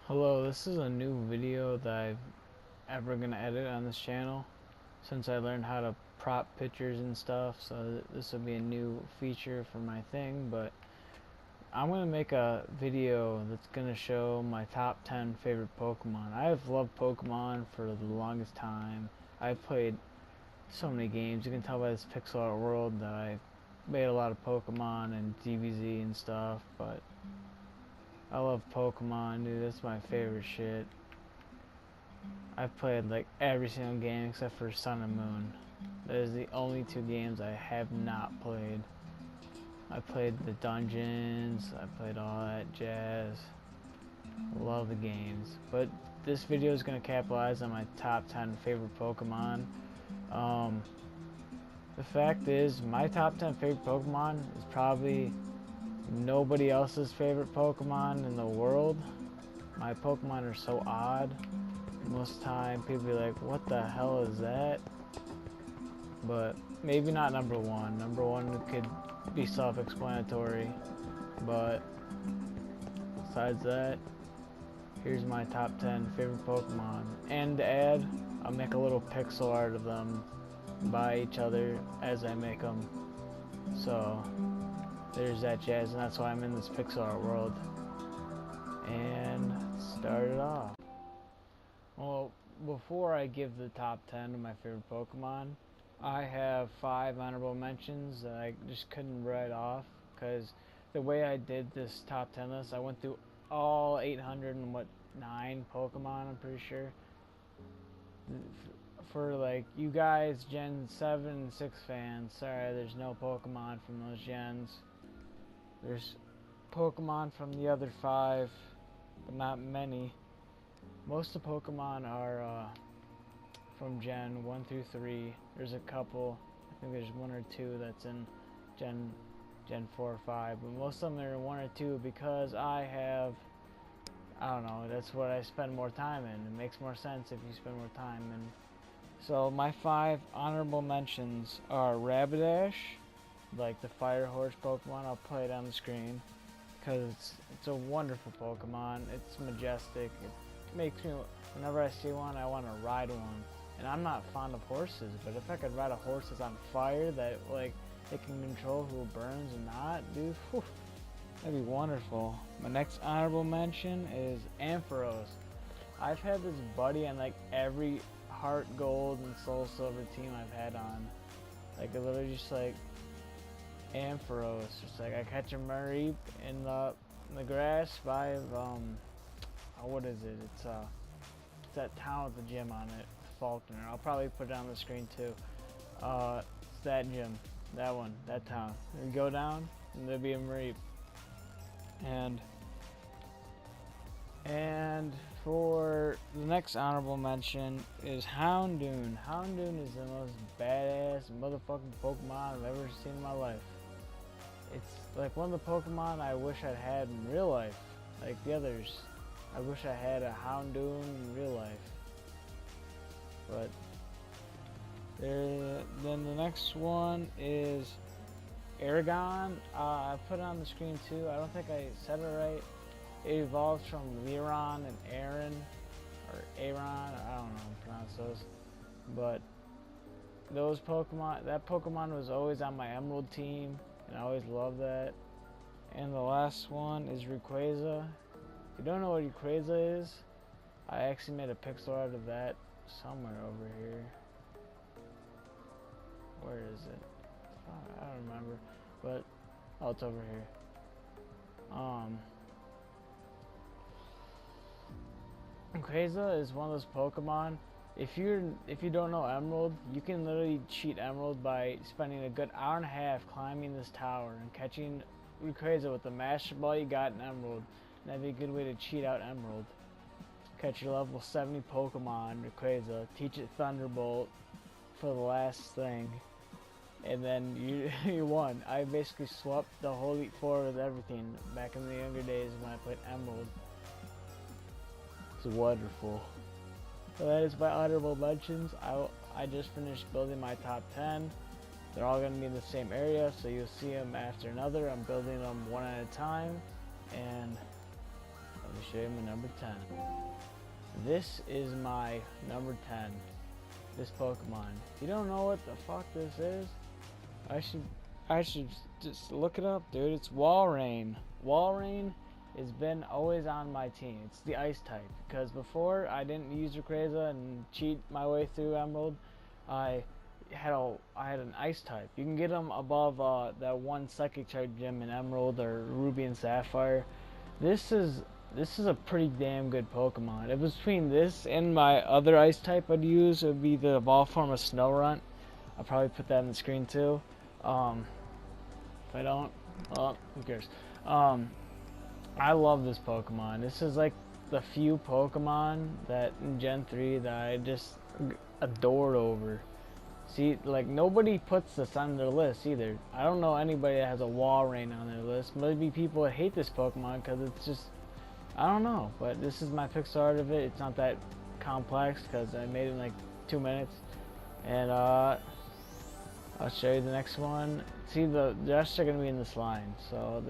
Hello, this is a new video that I'm ever gonna edit on this channel since I learned how to prop pictures and stuff, so this will be a new feature for my thing. But I'm gonna make a video that's gonna show my top 10 favorite Pokemon. I've loved Pokemon for the longest time. I've played so many games. You can tell by this pixel art world that I've made a lot of Pokemon and DBZ and stuff, but I love Pokemon, dude. That's my favorite shit. I've played like every single game except for Sun and Moon. That is the only two games I have not played. I played the dungeons, I played all that jazz. Love the games. But this video is going to capitalize on my top 10 favorite Pokemon. Um, the fact is, my top 10 favorite Pokemon is probably nobody else's favorite Pokemon in the world. My Pokemon are so odd. Most of the time people be like, what the hell is that? But maybe not number one. Number one could be self-explanatory, but besides that, here's my top 10 favorite Pokemon. And to add, I'll make a little pixel art of them by each other as I make them. So there's that jazz, and that's why I'm in this pixel art world. And start it off. Well, before I give the top 10 of my favorite Pokemon, I have 5 honorable mentions that I just couldn't write off because the way I did this top 10 list, I went through all 809 Pokemon, I'm pretty sure. For like you guys, Gen 7 and 6 fans, sorry, there's no Pokemon from those gens. There's Pokemon from the other 5, but not many. Most of the Pokemon are from Gen 1 through 3. There's a couple, I think there's 1 or 2 that's in Gen 4 or 5, but most of them are 1 or 2 because I don't know, that's what I spend more time in. It makes more sense if you spend more time in. So my 5 honorable mentions are Rapidash, like the fire horse Pokemon. I'll play it on the screen because it's a wonderful Pokemon. It's majestic. It makes me, whenever I see one, I want to ride one. And I'm not fond of horses, but if I could ride a horse that's on fire, that like it can control who burns and not, dude, whew, that'd be wonderful. My next honorable mention is Ampharos. I've had this buddy on like every Heart Gold and Soul Silver team I've had on. Like I literally just like Ampharos. Just like I catch a Mareep in the grass by what is it? It's that town with the gym on it, Faulkner. I'll probably put it on the screen too. It's that gym, that one, that town. You go down and there'll be a Mareep. And for the next honorable mention is Houndoom. Houndoom is the most badass motherfucking Pokemon I've ever seen in my life. It's like one of the Pokemon I wish I'd had in real life. Like the others, I wish I had a Houndoom in real life. But then the next one is Aragon. I put it on the screen too. I don't think I said it right. It evolves from Liron and Aaron, or Aaron, I don't know how to pronounce those. But those Pokemon, that Pokemon was always on my Emerald team, and I always loved that. And the last one is Rayquaza. If you don't know what Rayquaza is, I actually made a pixel art of that somewhere over here. Where is it? I don't remember, but oh, it's over here. Rayquaza is one of those Pokemon. If you don't know Emerald, you can literally cheat Emerald by spending a good hour and a half climbing this tower and catching Rayquaza with the Master Ball you got in Emerald. And that'd be a good way to cheat out Emerald. Catch your level 70 Pokemon, Rayquaza, teach it Thunderbolt for the last thing, and then you won. I basically swapped the whole Elite Four with everything back in the younger days when I played Emerald. It's wonderful. So that is my honorable mentions. I just finished building my top 10. They're all going to be in the same area, so you'll see them after another. I'm building them one at a time, and me show you my number 10. This is my number 10. This Pokemon. If you don't know what the fuck this is, I should just look it up, dude. It's Walrein. Walrein has been always on my team. It's the ice type, because before I didn't use Rayquaza and cheat my way through Emerald. I had an ice type. You can get them above that one psychic type gym in Emerald or Ruby and Sapphire. This is a pretty damn good Pokemon. If it was between this and my other ice type I'd use, it would be the evolved form of Snorunt. I'll probably put that on the screen too. If I don't, well, who cares? I love this Pokemon. This is like the few Pokemon that in Gen 3 that I just adored over. See, like, nobody puts this on their list either. I don't know anybody that has a Walrein on their list. Maybe people that hate this Pokemon because it's just, I don't know. But this is my pick art of it. It's not that complex because I made it in like 2 minutes. And I'll show you the next one. See, the rest are going to be in this line. So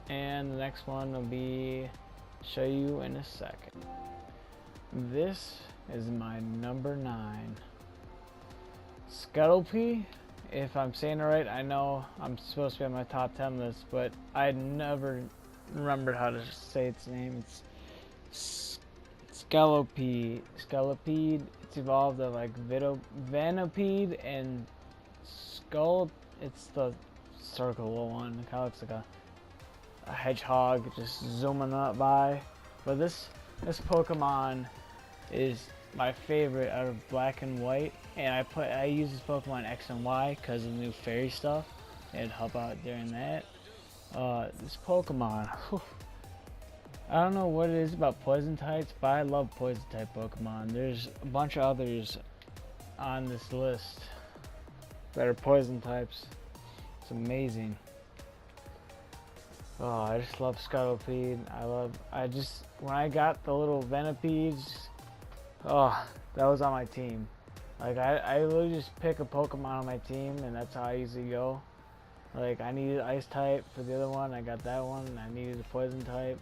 and the next one will be, show you in a second. This is my number 9. Scuttlepee, if I'm saying it right. I know I'm supposed to be on my top 10 list, but I never remembered how to say its name. It's Scuttlepee. Scuttlepede. It's evolved of like Venipede and Skull. It's the circle one. It kind of looks like a hedgehog just zooming up by. But this Pokemon is my favorite out of Black and White, and I use this Pokemon X and Y because of the new fairy stuff. It'd help out during that. This Pokemon, whew, I don't know what it is about poison types, but I love poison type Pokemon. There's a bunch of others on this list that are poison types. It's amazing. Oh, I just love Scuttlepede. When I got the little Venipedes, oh, that was on my team. Like, I literally just pick a Pokemon on my team, and that's how I usually go. Like, I needed Ice type for the other one, I got that one, and I needed a Poison type.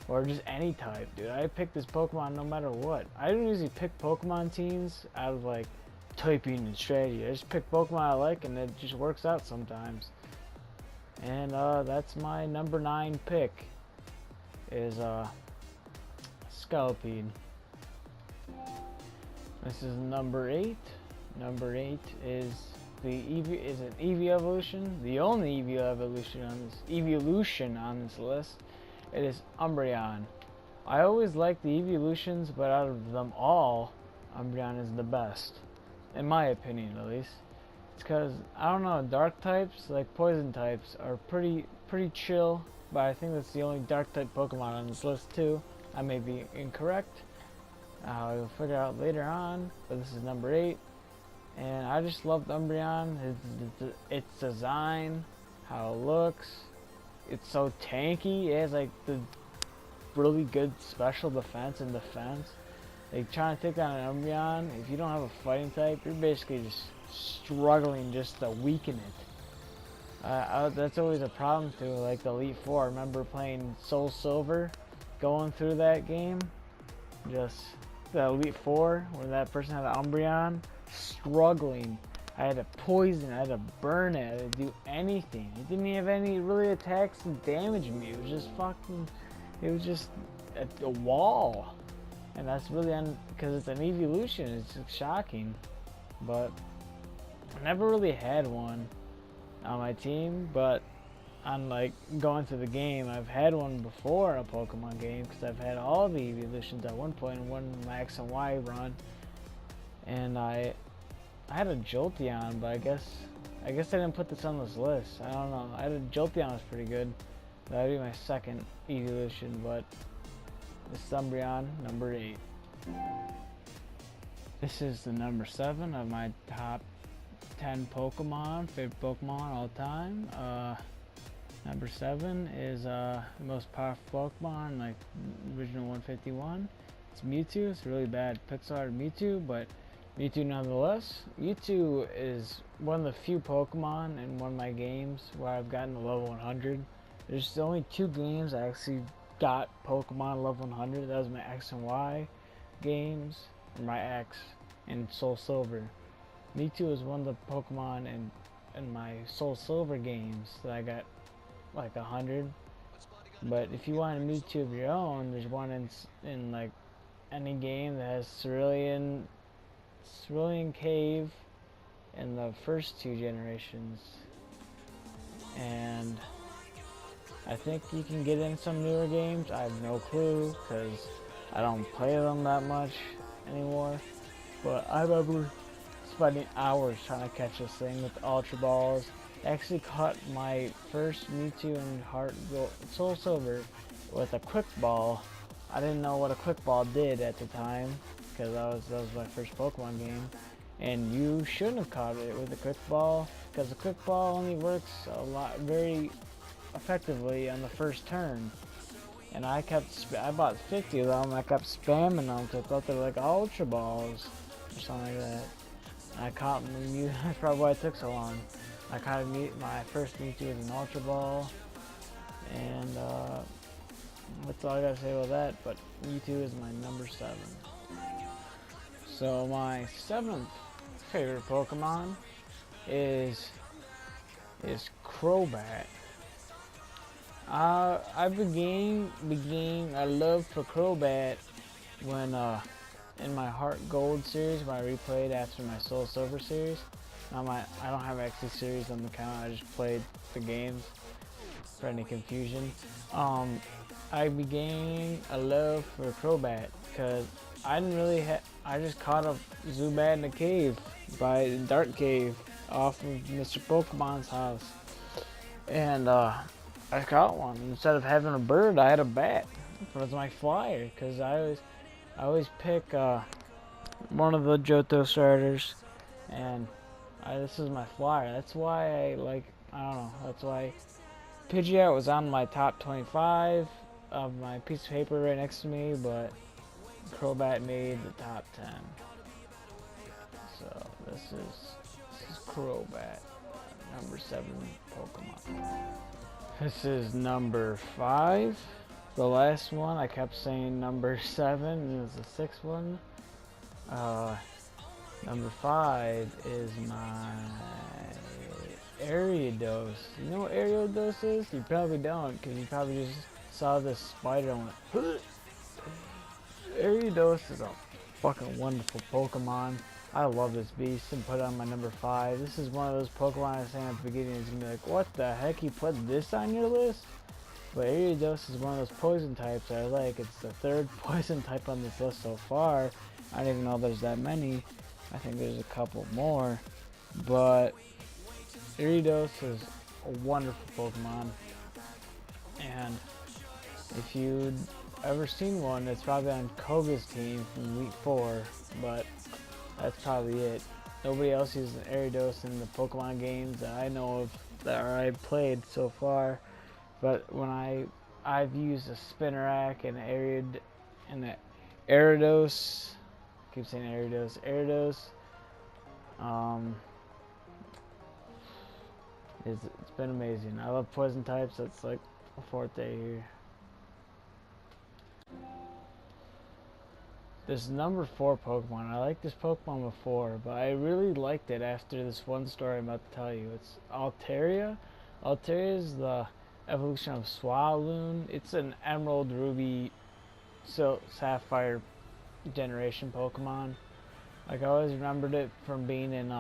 Or just any type, dude. I pick this Pokemon no matter what. I don't usually pick Pokemon teams out of, like, typing and strategy. I just pick Pokemon I like, and it just works out sometimes. And that's my number 9 pick, is Scuttlepede. This is number 8. Number 8 is an Eevee evolution. The only Eevee evolution on this list. It is Umbreon. I always like the evolutions, but out of them all, Umbreon is the best, in my opinion at least. It's because, I don't know, dark types, like poison types, are pretty chill, but I think that's the only dark type Pokemon on this list too. I may be incorrect. I'll figure out later on, but this is number 8. And I just loved Umbreon, its design, how it looks. It's so tanky. It has like the really good special defense and defense. Like, trying to take down an Umbreon, if you don't have a fighting type, you're basically just struggling just to weaken it. That's always a problem too, like the Elite Four. I remember playing Soul Silver, going through that game, just the Elite Four, when that person had an Umbreon, struggling. I had to poison, I had to burn it, I had to do anything. It didn't have any really attacks to damage me. It was just fucking, it was just a wall. And that's really, because it's an evolution, it's just shocking. But I never really had one on my team, but on like going through the game, I've had one before in a Pokemon game, because I've had all the evolutions at one point in one X and Y run. And I had a Jolteon, but I guess I didn't put this on this list. I don't know. I had a Jolteon was pretty good. That would be my second evolution, but this is Umbreon, number 8. This is the number 7 of my top 10 Pokemon, favorite Pokemon all time. Number 7 is the most powerful Pokemon, like original 151. It's Mewtwo. It's really bad pixel Mewtwo, but Mewtwo nonetheless. Mewtwo is one of the few Pokemon in one of my games where I've gotten to level 100. There's only 2 games I actually got Pokemon level 100. That was my X and Y games, or my X and Soul Silver. Mewtwo is one of the Pokemon in my Soul Silver games that I got like 100. But if you want a Mewtwo of your own, there's one in like any game that has Cerulean Cave in the first 2 generations. And I think you can get in some newer games. I have no clue because I don't play them that much anymore. But I remember spending hours trying to catch this thing with Ultra Balls. I actually caught my first Mewtwo in Soul Silver with a Quick Ball. I didn't know what a Quick Ball did at the time because that was my first Pokemon game. And you shouldn't have caught it with a Quick Ball because the Quick Ball only works very effectively on the first turn. And I bought 50 of them. I kept spamming them because I thought they were like Ultra Balls or something like that. I caught Mew. That's probably why it took so long. I caught my first Mewtwo with an Ultra Ball, and that's all I gotta say about that. But Mewtwo is my number 7. So my 7th favorite Pokemon is Crobat. I began a love for Crobat when in my Heart Gold series, when I replayed after my Soul Silver series. I don't have X series on the account. I just played the games for any confusion. I began a love for Crobat because I didn't really I just caught a Zubat in a cave by Dark Cave off of Mr. Pokemon's house, and I caught one. Instead of having a bird, I had a bat for my flyer because I always pick one of the Johto starters, and this is my flyer. That's why I don't know. That's why Pidgeot was on my top 25 of my piece of paper right next to me, but Crobat made the top 10. So this is Crobat, number 7 Pokemon. This is number 5. The last one, I kept saying number 7 is the 6th one. Number 5 is my Ariados. You know what Ariados is? You probably don't, because you probably just saw this spider and went, Ariados is a fucking wonderful Pokemon. I love this beast and put it on my number 5. This is one of those Pokemon I was saying at the beginning is gonna be like, what the heck, you put this on your list? But Ariados is one of those poison types I like. It's the 3rd poison type on this list so far. I didn't even know there's that many. I think there's a couple more. But Ariados is a wonderful Pokemon. And if you'd ever seen one, it's probably on Koga's team from Week 4. But that's probably it. Nobody else uses an Ariados in the Pokemon games that I know of that I've played so far. But when I've used a Spinarak and an Ariados, I keep saying Ariados, it's been amazing. I love poison types. That's like a forte here. This number 4 Pokemon, I liked this Pokemon before, but I really liked it after this one story I'm about to tell you. It's Altaria. Altaria is the evolution of Swaloon. It's an Emerald, Ruby, Sapphire generation Pokemon. Like, I always remembered it from being in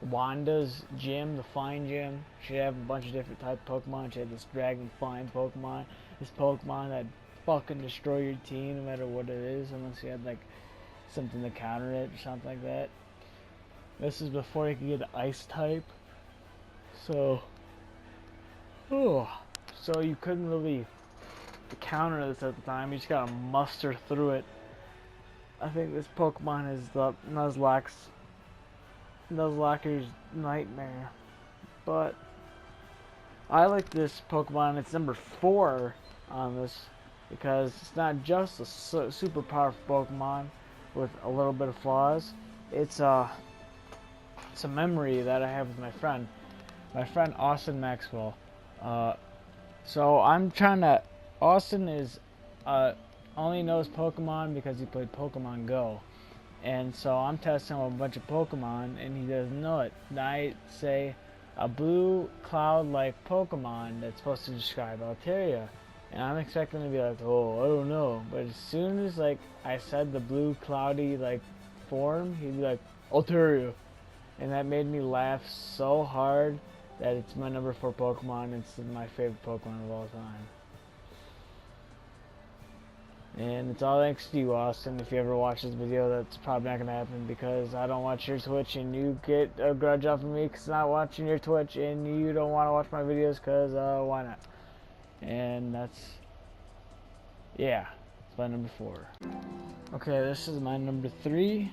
Wanda's gym, the flying gym. She had a bunch of different type of Pokemon. She had this dragon flying Pokemon, this Pokemon that fucking destroy your team no matter what it is, unless you had like something to counter it or something like that. This is before you could get an ice type, so you couldn't really counter this at the time. You just gotta muster through it. I think this Pokemon is the Nuzlocke's nightmare, but I like this Pokemon. It's number 4 on this because it's not just a super powerful Pokemon with a little bit of flaws. It's a memory that I have with my friend Austin Maxwell. So I'm trying to Austin is only knows Pokemon because he played Pokemon Go. And so I'm testing a bunch of Pokemon and he doesn't know it. And I say a blue cloud-like Pokemon that's supposed to describe Altaria. And I'm expecting to be like, oh, I don't know. But as soon as like I said the blue cloudy like form, he'd be like, Altaria. And that made me laugh so hard that it's my number 4 Pokemon. It's my favorite Pokemon of all time. And it's all thanks to you, Austin. If you ever watch this video, that's probably not going to happen because I don't watch your Twitch and you get a grudge off of me because I'm not watching your Twitch and you don't want to watch my videos because why not? And that's, yeah, it's my number 4. Okay, this is my number 3.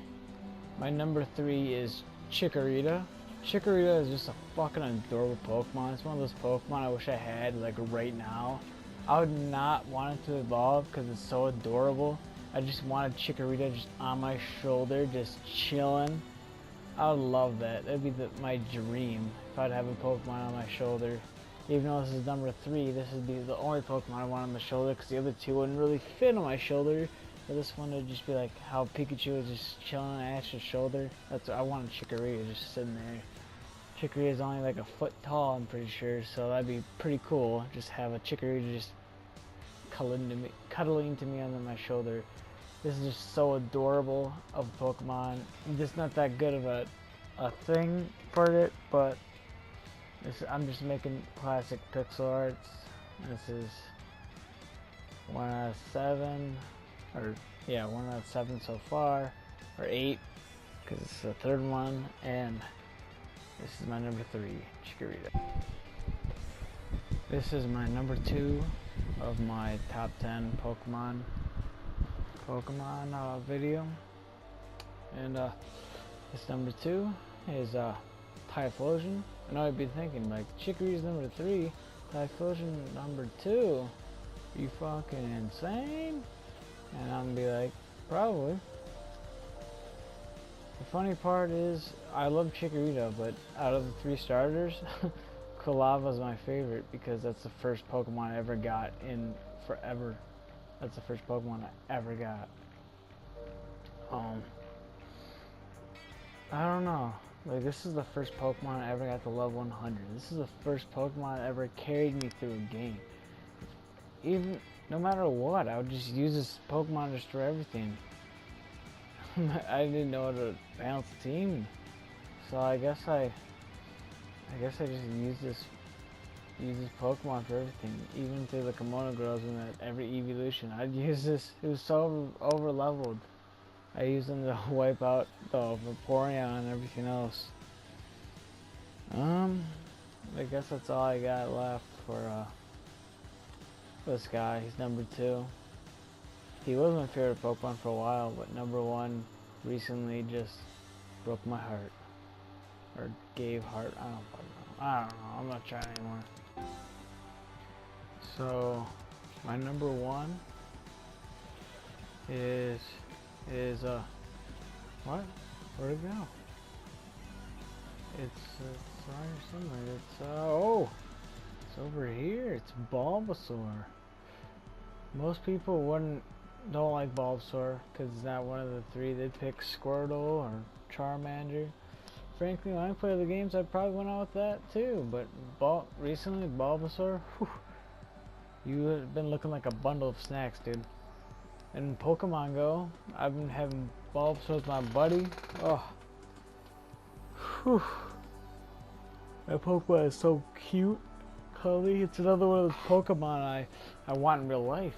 My number 3 is Chikorita. Chikorita is just a fucking adorable Pokemon. It's one of those Pokemon I wish I had like right now. I would not want it to evolve because it's so adorable. I just wanted Chikorita just on my shoulder, just chilling. I would love that. That'd be my dream if I'd have a Pokemon on my shoulder. Even though this is number 3, this would be the only Pokemon I want on my shoulder because the other 2 wouldn't really fit on my shoulder. But this one would just be like how Pikachu is just chilling on Ash's shoulder. That's what I wanted. Chikorita just sitting there. Chikorita is only like a foot tall, I'm pretty sure, so that'd be pretty cool. Just have a Chikorita just cuddling to me on my shoulder. This is just so adorable of a Pokemon. I'm just not that good of a thing for it, but I'm just making classic pixel arts. This is 1 out of 7, or yeah, 1 out of 7 so far, or 8, because it's the 3rd one, and this is my number 3, Chikorita. This is my number 2 of my top 10 Pokemon video, and this number 2 is Typhlosion. I know I'd be thinking like Chikorita's number 3, Typhlosion number 2. Are you fucking insane? And I'm gonna be like, probably. The funny part is, I love Chikorita, but out of the 3 starters, Kulava's my favorite because that's the first Pokemon I ever got in forever. That's the first Pokemon I ever got. I don't know. Like, this is the first Pokemon I ever got to level 100. This is the first Pokemon that ever carried me through a game. Even, no matter what, I would just use this Pokemon to destroy everything. I didn't know how to balance the team, so I guess I just use this Pokemon for everything. Even through the Kimono Girls and every evolution, I'd use this. It was so over leveled. I used them to wipe out the Vaporeon and everything else. I guess that's all I got left for this guy. He's number 2. He was my favorite Pokemon for a while, but number 1 recently just broke my heart. Or gave heart, I don't know, I'm not trying anymore. So, my number 1 is what? Where'd it go? It's sorry, somewhere. It's over here. It's Bulbasaur. Most people don't like Bulbasaur because it's not one of the 3. They'd pick Squirtle or Charmander. Frankly, when I play the games, I probably went out with that too. But recently, Bulbasaur, whew, you have been looking like a bundle of snacks, dude. And in Pokemon Go, I've been having Bulbasaur with my buddy. Oh, whew. That Pokemon is so cute, cuddly. It's another one of those Pokemon I want in real life.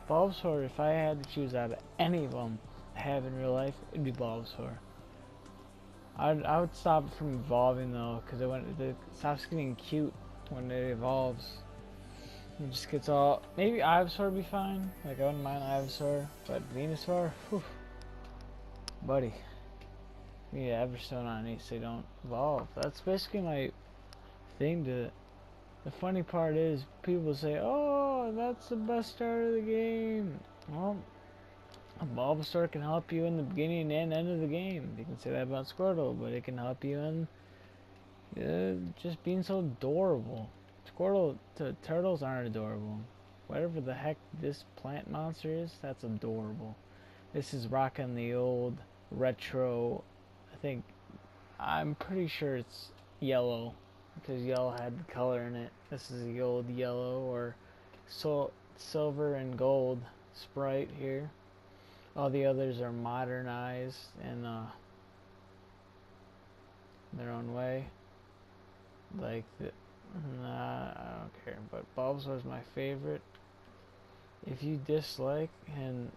Bulbasaur, if I had to choose out of any of them to have in real life, it'd be Bulbasaur. I would stop it from evolving though, because it stops getting cute when it evolves. It just gets all. Maybe Ivysaur would be fine. Like, I wouldn't mind Ivysaur, but Venusaur, whew, buddy. We need Everstone on these so they don't evolve. That's basically my thing to. The funny part is, people say, "Oh, that's the best start of the game." Well, a Bulbasaur can help you in the beginning and end of the game. You can say that about Squirtle, but it can help you in just being so adorable. Turtles aren't adorable. whatever the heck this plant monster is, that's adorable. This is rocking the old retro, I'm pretty sure it's yellow, because yellow had the color in it. This is the old yellow or silver and gold Sprite here. All the others are modernized in their own way. Like, nah, I don't care. But Bulbasaur is my favorite. If you dislike and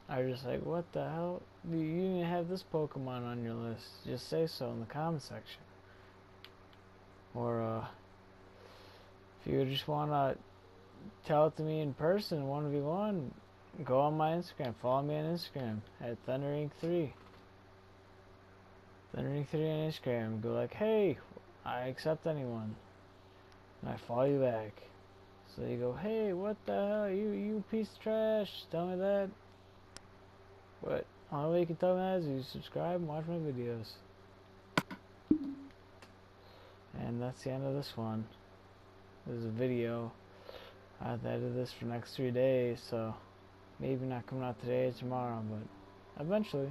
are just like, what the hell? You even have this Pokemon on your list. Just say so in the comment section. Or, if you just want to tell it to me in person, 1v1, go on my Instagram. Follow me on Instagram at ThunderInc3. ThunderInc3 on Instagram. Go like, hey, I accept anyone. And I follow you back. So you go, hey, what the hell? You piece of trash. Tell me that. What? Only way you can tell me that is you subscribe and watch my videos. And that's the end of this one. This is a video. I have to edit this for the next 3 days, so maybe not coming out today or tomorrow, but eventually.